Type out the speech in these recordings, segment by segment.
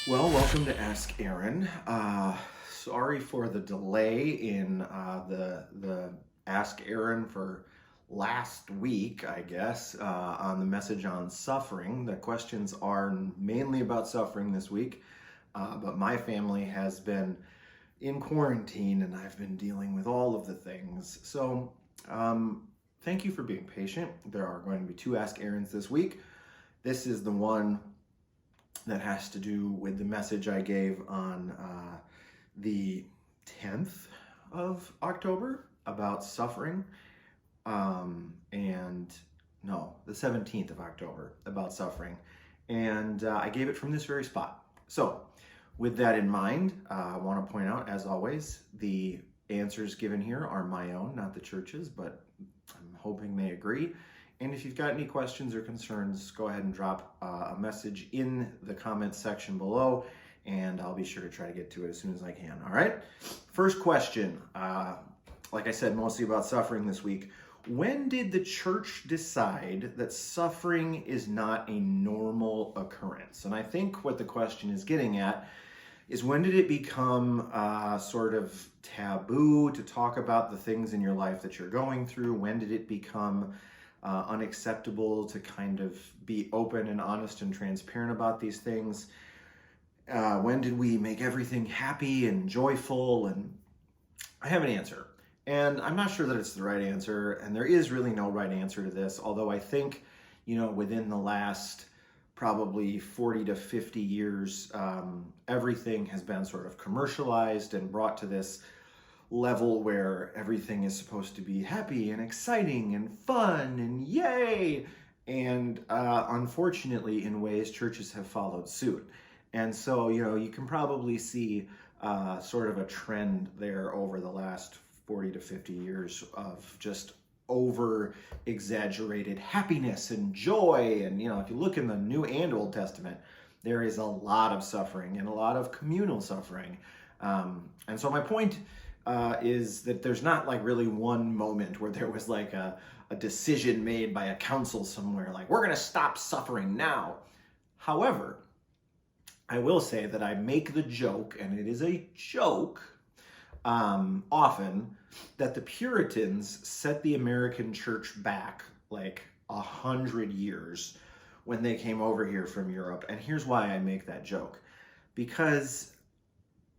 Well, welcome to Ask Aaron. Sorry for the delay in the Ask Aaron for last week, I guess, on the message on suffering. The questions are mainly about suffering this week, but my family has been in quarantine and I've been dealing with all of the things. So, thank you for being patient. There are going to be two Ask Aarons this week. This is the one that has to do with the message I gave on the 10th of October about suffering, the 17th of October about suffering, and I gave it from this very spot. So with that in mind, I want to point out, as always, the answers given here are my own, not the church's, but I'm hoping they agree. And if you've got any questions or concerns, go ahead and drop a message in the comments section below, and I'll be sure to try to get to it as soon as I can, all right? First question, like I said, mostly about suffering this week. When did the church decide that suffering is not a normal occurrence? And I think what the question is getting at is, when did it become sort of taboo to talk about the things in your life that you're going through? When did it become unacceptable to kind of be open and honest and transparent about these things? When did we make everything happy and joyful? And I have an answer, and I'm not sure that it's the right answer, and there is really no right answer to this, although I think, within the last probably 40 to 50 years, everything has been sort of commercialized and brought to this level where everything is supposed to be happy and exciting and fun and yay. And unfortunately, in ways, churches have followed suit. And so, you can probably see sort of a trend there over the last 40 to 50 years of just over exaggerated happiness and joy. And, if you look in the New and Old Testament, there is a lot of suffering and a lot of communal suffering. And so my point is that there's not like really one moment where there was like a decision made by a council somewhere, like, we're going to stop suffering now. However, I will say that I make the joke, and it is a joke, often, that the Puritans set the American church back like 100 years when they came over here from Europe. And here's why I make that joke. Because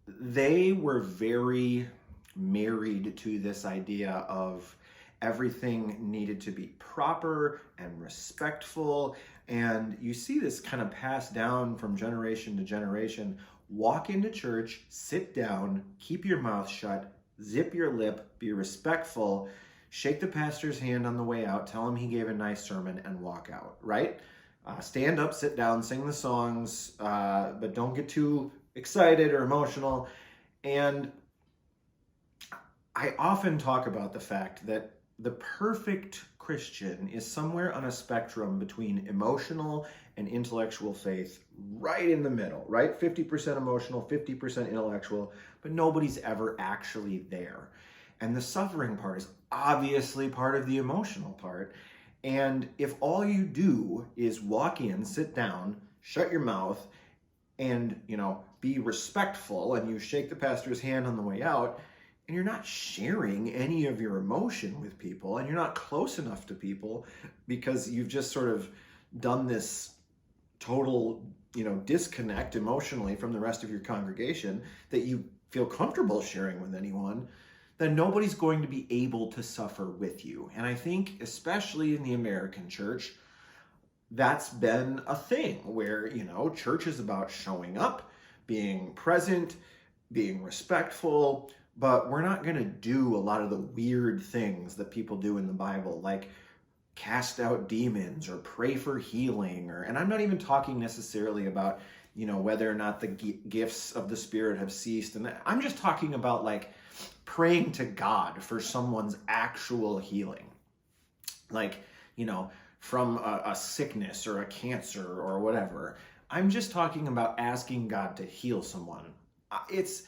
they were very married to this idea of everything needed to be proper and respectful. And you see this kind of passed down from generation to generation. Walk into church, sit down, keep your mouth shut, zip your lip, be respectful, shake the pastor's hand on the way out, tell him he gave a nice sermon, and walk out, right? Stand up, sit down, sing the songs, but don't get too excited or emotional. And I often talk about the fact that the perfect Christian is somewhere on a spectrum between emotional and intellectual faith, right in the middle, right? 50% emotional, 50% intellectual, but nobody's ever actually there. And the suffering part is obviously part of the emotional part. And if all you do is walk in, sit down, shut your mouth, and, be respectful, and you shake the pastor's hand on the way out, and you're not sharing any of your emotion with people, and you're not close enough to people because you've just sort of done this total, disconnect emotionally from the rest of your congregation that you feel comfortable sharing with anyone, then nobody's going to be able to suffer with you. And I think, especially in the American church, that's been a thing where, church is about showing up, being present, being respectful, but we're not going to do a lot of the weird things that people do in the Bible, like cast out demons or pray for healing, and I'm not even talking necessarily about, whether or not the gifts of the Spirit have ceased. And I'm just talking about like praying to God for someone's actual healing. Like, from a sickness or a cancer or whatever. I'm just talking about asking God to heal someone. It's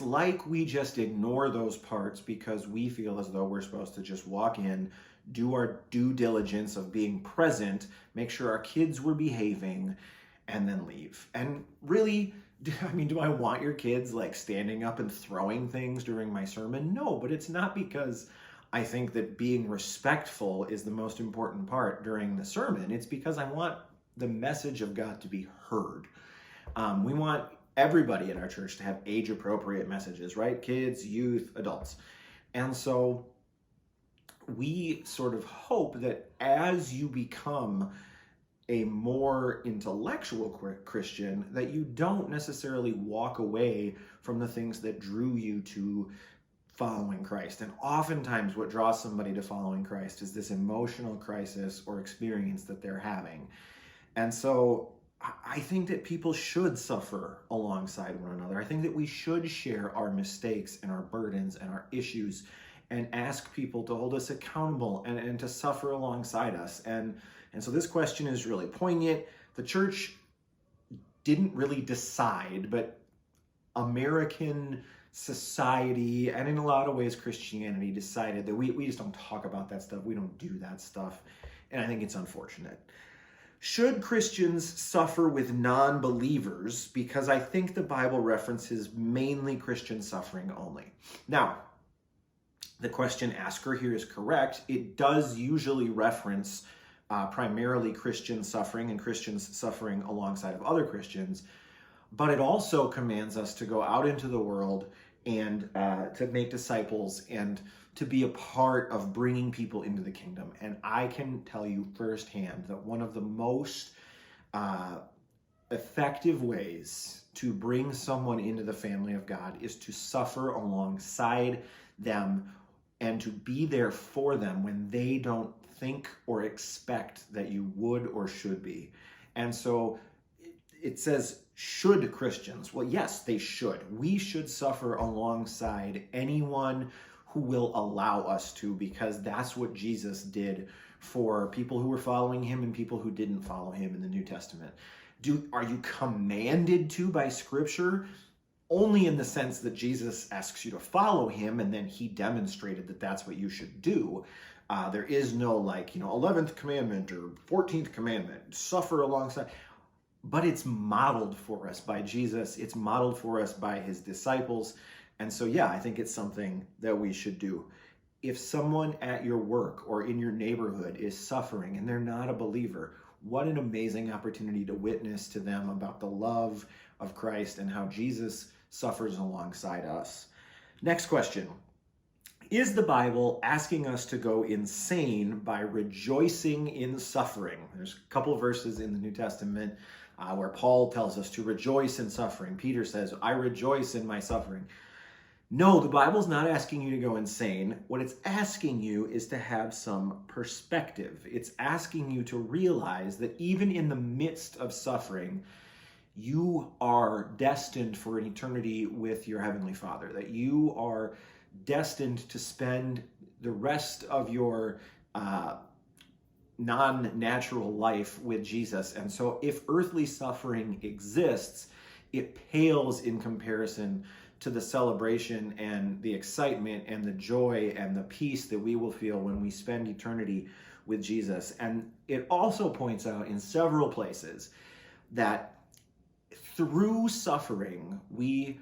like we just ignore those parts because we feel as though we're supposed to just walk in, do our due diligence of being present, make sure our kids were behaving, and then leave. And really, Do I want your kids like standing up and throwing things during my sermon? No, but it's not because I think that being respectful is the most important part during the sermon. It's because I want the message of God to be heard. We want everybody in our church to have age-appropriate messages, right? Kids, youth, adults. And so we sort of hope that as you become a more intellectual Christian, that you don't necessarily walk away from the things that drew you to following Christ. And oftentimes what draws somebody to following Christ is this emotional crisis or experience that they're having. And so I think that people should suffer alongside one another. I think that we should share our mistakes and our burdens and our issues and ask people to hold us accountable and to suffer alongside us. And so this question is really poignant. The church didn't really decide, but American society, and in a lot of ways Christianity, decided that we just don't talk about that stuff. We don't do that stuff. And I think it's unfortunate. Should Christians suffer with non-believers? Because I think the Bible references mainly Christian suffering only. Now, the question asker here is correct. It does usually reference primarily Christian suffering and Christians suffering alongside of other Christians, but it also commands us to go out into the world and to make disciples and to be a part of bringing people into the kingdom. And I can tell you firsthand that one of the most effective ways to bring someone into the family of God is to suffer alongside them and to be there for them when they don't think or expect that you would or should be. And so it says, should Christians? Well, yes, they should. We should suffer alongside anyone who will allow us to, because that's what Jesus did for people who were following him and people who didn't follow him in the New Testament. Are you commanded to by Scripture? Only in the sense that Jesus asks you to follow him, and then he demonstrated that that's what you should do. There is no 11th commandment or 14th commandment, suffer alongside. But it's modeled for us by Jesus. It's modeled for us by his disciples. And so, yeah, I think it's something that we should do. If someone at your work or in your neighborhood is suffering and they're not a believer, what an amazing opportunity to witness to them about the love of Christ and how Jesus suffers alongside us. Next question. Is the Bible asking us to go insane by rejoicing in suffering? There's a couple of verses in the New Testament where Paul tells us to rejoice in suffering. Peter says, I rejoice in my suffering. No, the Bible's not asking you to go insane. What it's asking you is to have some perspective. It's asking you to realize that even in the midst of suffering, you are destined for an eternity with your Heavenly Father, that you are destined to spend the rest of your non-natural life with Jesus. And so if earthly suffering exists, it pales in comparison to the celebration and the excitement and the joy and the peace that we will feel when we spend eternity with Jesus. And it also points out in several places that through suffering, we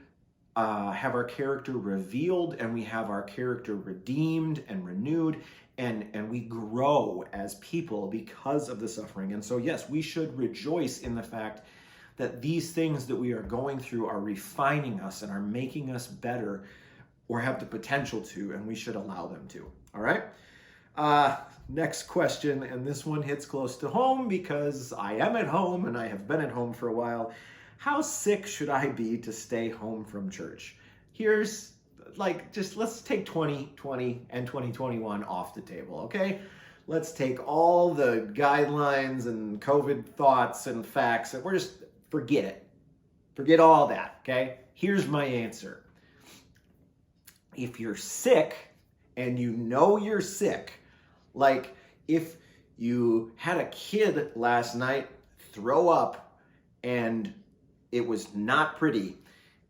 have our character revealed and we have our character redeemed and renewed, and we grow as people because of the suffering. And so, yes, we should rejoice in the fact that these things that we are going through are refining us and are making us better, or have the potential to, and we should allow them to. All right? Next question, and this one hits close to home because I am at home and I have been at home for a while. How sick should I be to stay home from church? Here's let's take 2020 and 2021 off the table, okay? Let's take all the guidelines and COVID thoughts and facts and we're just forget it. Forget all that, okay? Here's my answer. If you're sick and you know you're sick, like if you had a kid last night throw up and it was not pretty,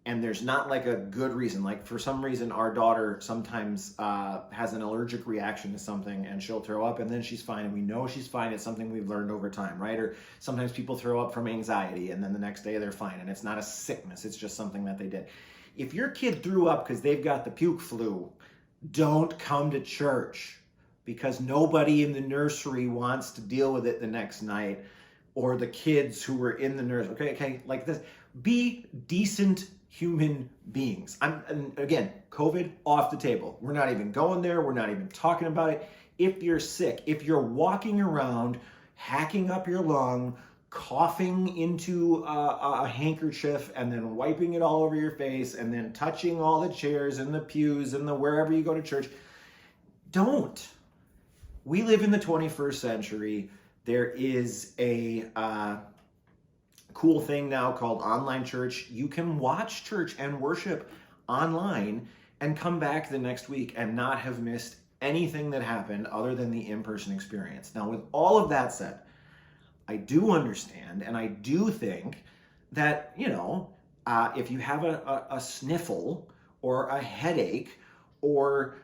and there's not like a good reason. Like for some reason, our daughter sometimes has an allergic reaction to something and she'll throw up and then she's fine. And we know she's fine. It's something we've learned over time, right? Or sometimes people throw up from anxiety and then the next day they're fine. And it's not a sickness. It's just something that they did. If your kid threw up because they've got the puke flu, don't come to church, because nobody in the nursery wants to deal with it the next night, or the kids who were in the nursery. Okay, like this. Be decent human beings. And again, COVID off the table. We're not even going there. We're not even talking about it. If you're sick, if you're walking around hacking up your lung, coughing into a handkerchief and then wiping it all over your face and then touching all the chairs and the pews and the wherever you go to church, don't. We live in the 21st century. There is a cool thing now called online church. You can watch church and worship online and come back the next week and not have missed anything that happened other than the in-person experience. Now, with all of that said, I do understand, and I do think that, if you have a sniffle or a headache, or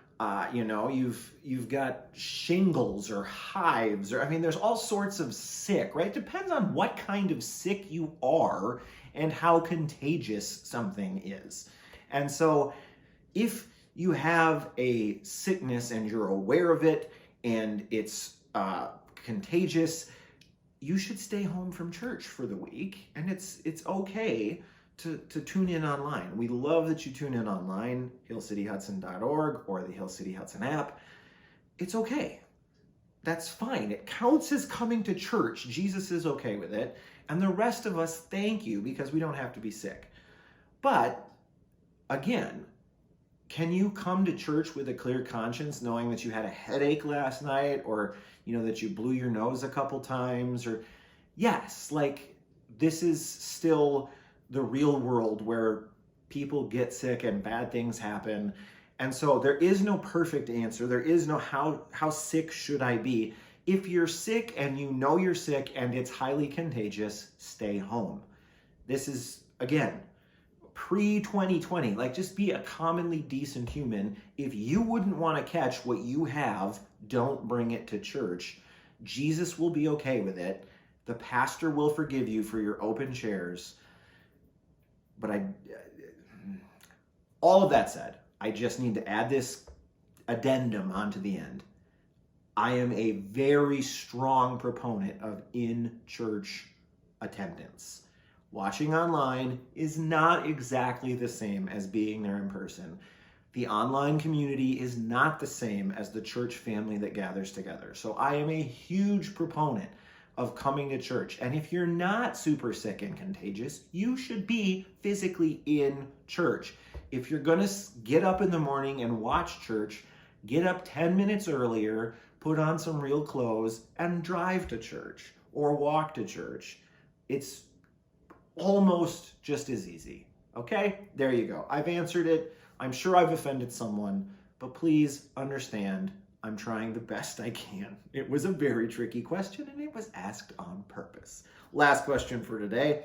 you've got shingles or hives, or there's all sorts of sick, right? It depends on what kind of sick you are and how contagious something is. And so if you have a sickness and you're aware of it and it's contagious, you should stay home from church for the week, and it's okay to tune in online. We love that you tune in online, hillcityhudson.org or the Hill City Hudson app. It's okay. That's fine. It counts as coming to church. Jesus is okay with it. And the rest of us, thank you, because we don't have to be sick. But again, can you come to church with a clear conscience, knowing that you had a headache last night, or that you blew your nose a couple times? Or yes, like this is still the real world where people get sick and bad things happen. And so there is no perfect answer. There is no how sick should I be. If you're sick and you know you're sick and it's highly contagious, stay home. This is, again, pre-2020. Like, just be a commonly decent human. If you wouldn't want to catch what you have, don't bring it to church. Jesus will be okay with it. The pastor will forgive you for your open chairs. But all of that said, I just need to add this addendum onto the end. I am a very strong proponent of in-church attendance. Watching online is not exactly the same as being there in person. The online community is not the same as the church family that gathers together. So I am a huge proponent of coming to church. And if you're not super sick and contagious, you should be physically in church. If you're going to get up in the morning and watch church, get up 10 minutes earlier, put on some real clothes, and drive to church or walk to church. It's almost just as easy. Okay? There you go. I've answered it. I'm sure I've offended someone, but please understand, I'm trying the best I can. It was a very tricky question, and it was asked on purpose. Last question for today.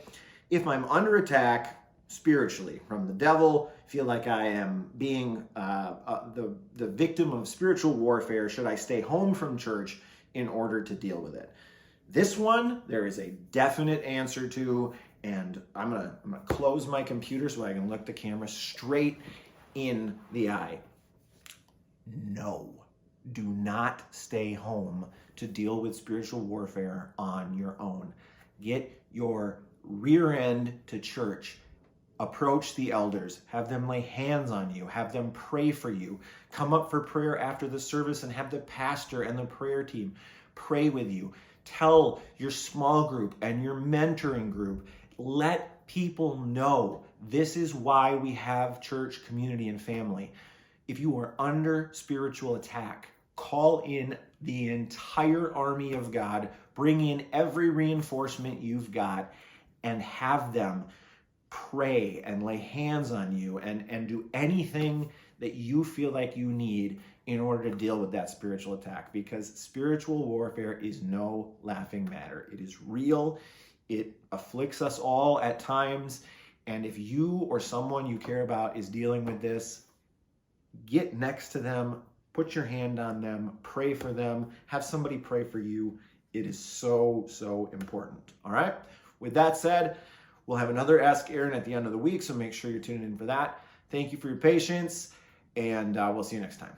If I'm under attack spiritually from the devil, feel like I am being the victim of spiritual warfare, should I stay home from church in order to deal with it? This one, there is a definite answer to, and I'm gonna close my computer so I can look the camera straight in the eye. No. Do not stay home to deal with spiritual warfare on your own. Get your rear end to church. Approach the elders. Have them lay hands on you. Have them pray for you. Come up for prayer after the service and have the pastor and the prayer team pray with you. Tell your small group and your mentoring group. Let people know this is why we have church, community, and family. If you are under spiritual attack, call in the entire army of God, bring in every reinforcement you've got, and have them pray and lay hands on you and do anything that you feel like you need in order to deal with that spiritual attack, because spiritual warfare is no laughing matter. It is real. It afflicts us all at times, And if you or someone you care about is dealing with this, get next to them, put your hand on them, pray for them, have somebody pray for you. It is so, so important. All right. With that said, we'll have another Ask Aaron at the end of the week, so make sure you're tuning in for that. Thank you for your patience, and we'll see you next time.